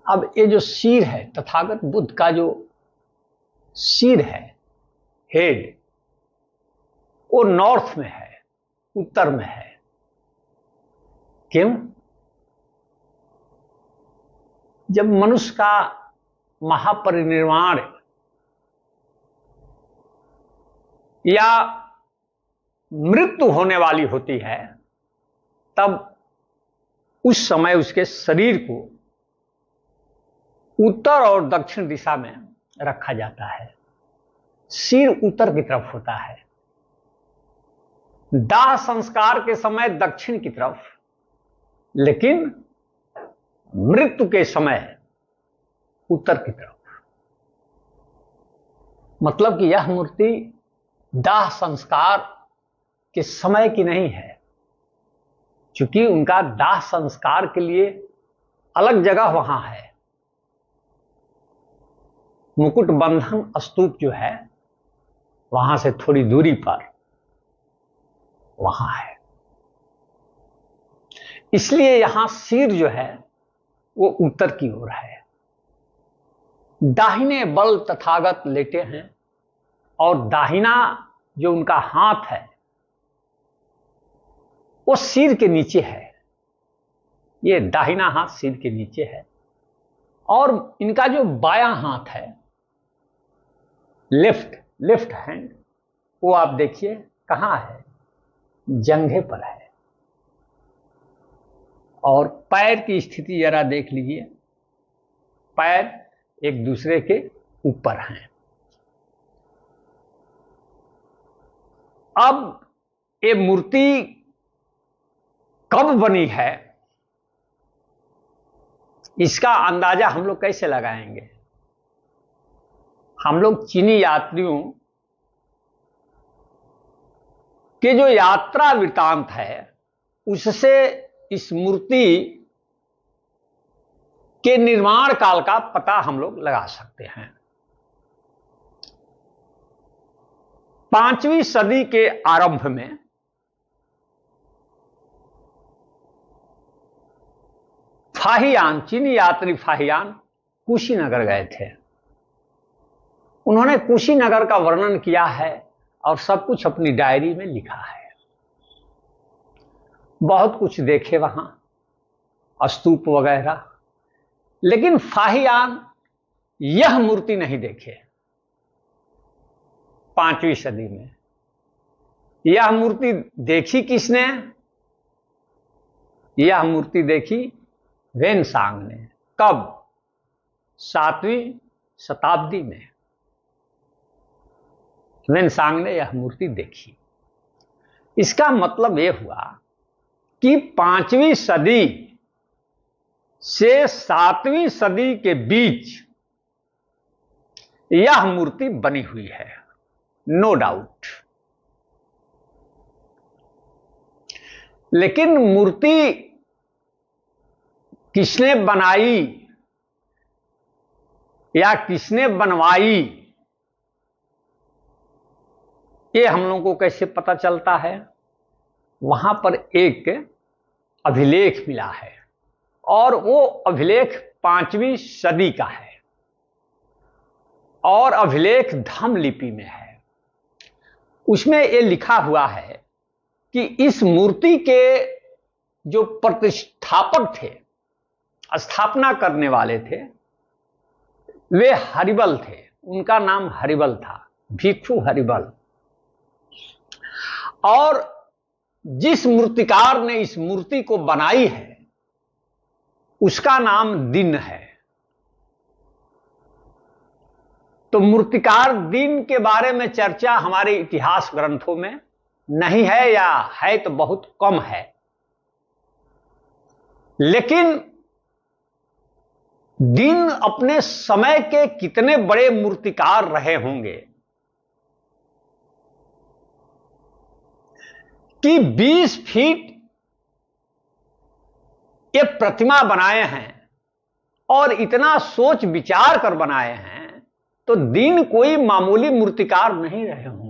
अब ये जो सिर है, तथागत बुद्ध का जो सिर है, हेड, वो नॉर्थ में है, उत्तर में है। क्यों? जब मनुष्य का महापरिनिर्वाण या मृत्यु होने वाली होती है, तब उस समय उसके शरीर को उत्तर और दक्षिण दिशा में रखा जाता है। सिर उत्तर की तरफ होता है, दाह संस्कार के समय दक्षिण की तरफ, लेकिन मृत्यु के समय उत्तर की तरफ। मतलब कि यह मूर्ति दाह संस्कार के समय की नहीं है, क्योंकि उनका दाह संस्कार के लिए अलग जगह वहां है। मुकुट बंधन स्तूप जो है वहां से थोड़ी दूरी पर वहां है। इसलिए यहां सिर जो है वो उत्तर की ओर है। दाहिने बल तथागत लेटे हैं और दाहिना जो उनका हाथ है वो सिर के नीचे है। ये दाहिना हाथ सिर के नीचे है और इनका जो बायां हाथ है, लेफ्ट हैंड, वो आप देखिए कहां है, जंघे पर है। और पैर की स्थिति जरा देख लीजिए, पैर एक दूसरे के ऊपर हैं। अब ये मूर्ति कब बनी है, इसका अंदाजा हम लोग कैसे लगाएंगे? हम लोग चीनी यात्रियों के जो यात्रा वृतांत है उससे इस मूर्ति के निर्माण काल का पता हम लोग लगा सकते हैं। 5वीं सदी के आरंभ में फाहियान, चीनी यात्री फाहियान कुशीनगर गए थे। उन्होंने कुशीनगर का वर्णन किया है और सब कुछ अपनी डायरी में लिखा है। बहुत कुछ देखे वहां, स्तूप वगैरह, लेकिन फाहियान यह मूर्ति नहीं देखे। 5वीं सदी में यह मूर्ति देखी किसने? यह मूर्ति देखी वेनसांग ने। कब? 7वीं शताब्दी में वेनसांग ने यह मूर्ति देखी। इसका मतलब यह हुआ कि 5वीं सदी से 7वीं सदी के बीच यह मूर्ति बनी हुई है, नो डाउट। लेकिन मूर्ति किसने बनाई या किसने बनवाई, ये हम लोगों को कैसे पता चलता है? वहां पर एक अभिलेख मिला है और वो अभिलेख 5वीं सदी का है और अभिलेख धम्म लिपि में है। उसमें ये लिखा हुआ है कि इस मूर्ति के जो प्रतिष्ठापक थे, स्थापना करने वाले थे, वे हरिबल थे। उनका नाम हरिबल था, भिक्षु हरिबल। और जिस मूर्तिकार ने इस मूर्ति को बनाई है उसका नाम दिन है। तो मूर्तिकार दिन के बारे में चर्चा हमारे इतिहास ग्रंथों में नहीं है, या है तो बहुत कम है। लेकिन दिन अपने समय के कितने बड़े मूर्तिकार रहे होंगे कि 20 फीट ये प्रतिमा बनाए हैं और इतना सोच विचार कर बनाए हैं, तो दिन कोई मामूली मूर्तिकार नहीं रहे होंगे।